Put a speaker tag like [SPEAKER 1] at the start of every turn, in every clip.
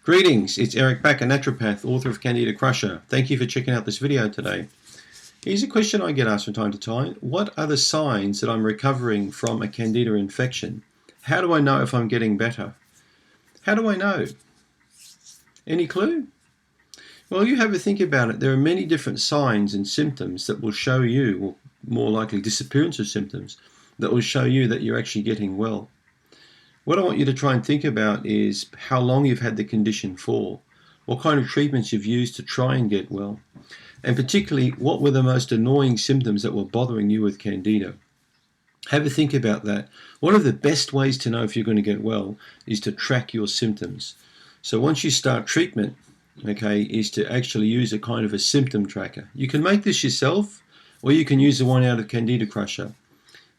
[SPEAKER 1] Greetings, it's Eric Back, a naturopath, author of Candida Crusher. Thank you for checking out this video today. Here's a question I get asked from time to time. What are the signs that I'm recovering from a Candida infection? How do I know if I'm getting better? How do I know? Any clue? Well, you have a think about it. There are many different signs and symptoms that will show you, or more likely disappearance of symptoms, that will show you that you're actually getting well. What I want you to try and think about is how long you've had the condition for, what kind of treatments you've used to try and get well, and particularly what were the most annoying symptoms that were bothering you with Candida. Have a think about that. One of the best ways to know if you're going to get well is to track your symptoms. So once you start treatment, is to actually use a kind of a symptom tracker. You can make this yourself, or you can use the one out of Candida Crusher.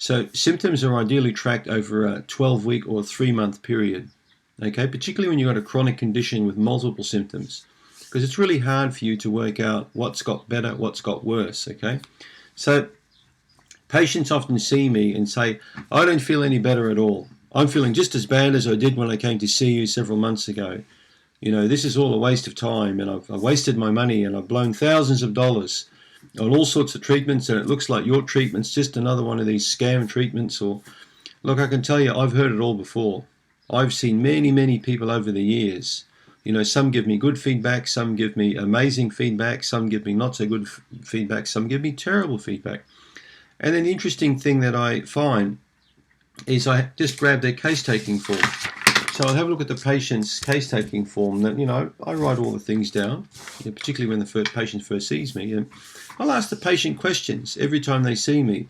[SPEAKER 1] So symptoms are ideally tracked over a 12-week or 3-month period, particularly when you've got a chronic condition with multiple symptoms, because it's really hard for you to work out what's got better, what's got worse, So patients often see me and say, I don't feel any better at all. I'm feeling just as bad as I did when I came to see you several months ago. You know, this is all a waste of time, and I've wasted my money, and I've blown thousands of dollars on all sorts of treatments, and it looks like your treatment's just another one of these scam treatments. Or look, I can tell you, I've heard it all before. I've seen many people over the years. You know, some give me good feedback, some give me amazing feedback, some give me not so good feedback, some give me terrible feedback. And then the interesting thing that I find is I just grab their case taking form. So I'll have a look at the patient's case taking form. That, I write all the things down, particularly when the patient first sees me, and I'll ask the patient questions every time they see me.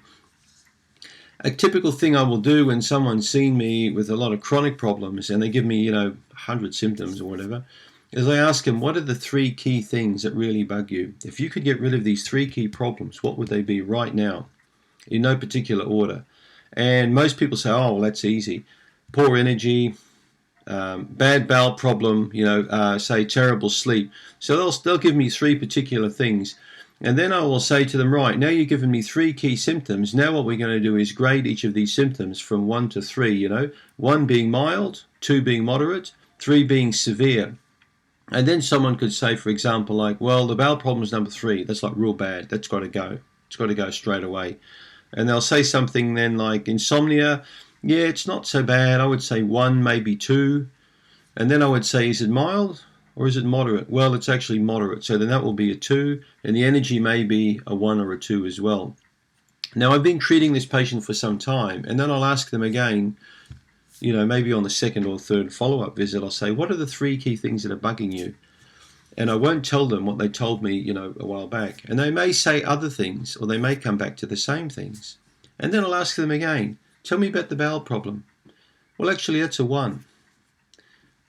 [SPEAKER 1] A typical thing I will do when someone's seen me with a lot of chronic problems and they give me, 100 symptoms or whatever, is I ask them, what are the 3 key things that really bug you? If you could get rid of these 3 key problems, what would they be right now? In no particular order. And most people say, oh, well, that's easy. Poor energy, bad bowel problem, say terrible sleep. So they'll give me 3 particular things. And then I will say to them, right, now you've given me 3 key symptoms. Now what we're going to do is grade each of these symptoms from 1 to 3, 1 being mild, 2 being moderate, 3 being severe. And then someone could say, for example, like, well, the bowel problem is number 3. That's like real bad. That's got to go. It's got to go straight away. And they'll say something then like insomnia. Yeah, it's not so bad. I would say 1, maybe 2. And then I would say, is it mild or is it moderate? Well, it's actually moderate. So then that will be a 2. And the energy may be a 1 or a 2 as well. Now, I've been treating this patient for some time. And then I'll ask them again, maybe on the 2nd or 3rd follow-up visit, I'll say, what are the 3 key things that are bugging you? And I won't tell them what they told me, a while back. And they may say other things, or they may come back to the same things. And then I'll ask them again, tell me about the bowel problem. Well, actually, that's a 1.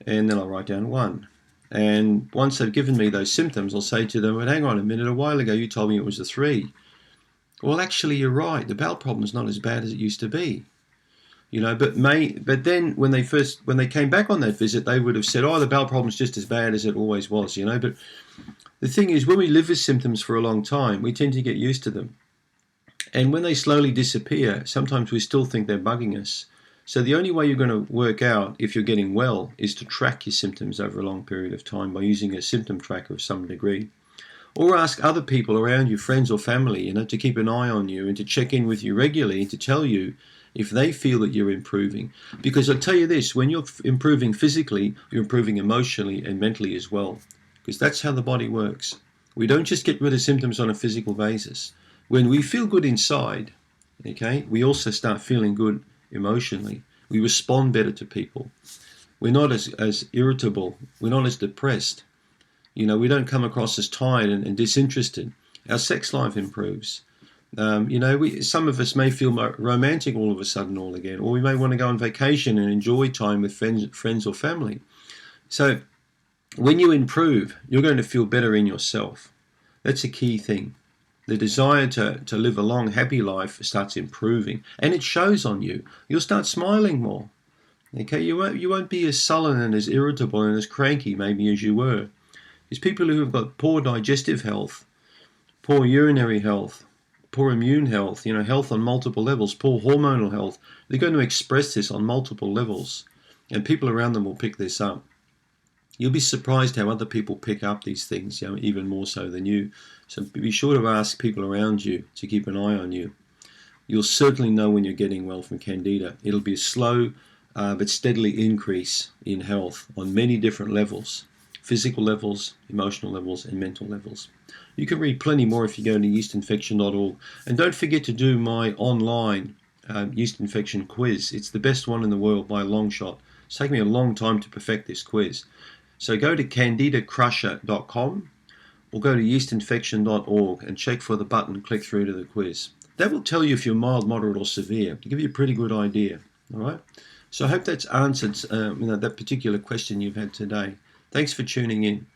[SPEAKER 1] And then I'll write down 1. And once they've given me those symptoms, I'll say to them, well, hang on a minute, a while ago you told me it was a 3. Well, actually, you're right. The bowel problem's not as bad as it used to be. But then when they came back on that visit, they would have said, oh, the bowel problem's just as bad as it always was, But the thing is, when we live with symptoms for a long time, we tend to get used to them. And when they slowly disappear, sometimes we still think they're bugging us. So the only way you're going to work out if you're getting well is to track your symptoms over a long period of time by using a symptom tracker of some degree. Or ask other people around you, friends or family, to keep an eye on you and to check in with you regularly and to tell you if they feel that you're improving. Because I'll tell you this, when you're improving physically, you're improving emotionally and mentally as well. Because that's how the body works. We don't just get rid of symptoms on a physical basis. When we feel good inside, we also start feeling good emotionally. We respond better to people. We're not as irritable. We're not as depressed. We don't come across as tired and disinterested. Our sex life improves. Some of us may feel romantic all of a sudden all again, or we may want to go on vacation and enjoy time with friends or family. So when you improve, you're going to feel better in yourself. That's a key thing. The desire to live a long, happy life starts improving, and it shows on you. You'll start smiling more. You won't be as sullen and as irritable and as cranky maybe as you were. There's people who have got poor digestive health, poor urinary health, poor immune health, health on multiple levels, poor hormonal health. They're going to express this on multiple levels, and people around them will pick this up. You'll be surprised how other people pick up these things, even more so than you. So be sure to ask people around you to keep an eye on you. You'll certainly know when you're getting well from Candida. It'll be a slow but steadily increase in health on many different levels: physical levels, emotional levels, and mental levels. You can read plenty more if you go to yeastinfection.org. And don't forget to do my online yeast infection quiz. It's the best one in the world by a long shot. It's taken me a long time to perfect this quiz. So go to candidacrusher.com or go to yeastinfection.org and check for the button, click through to the quiz. That will tell you if you're mild, moderate, or severe, to give you a pretty good idea. All right. So I hope that's answered that particular question you've had today. Thanks for tuning in.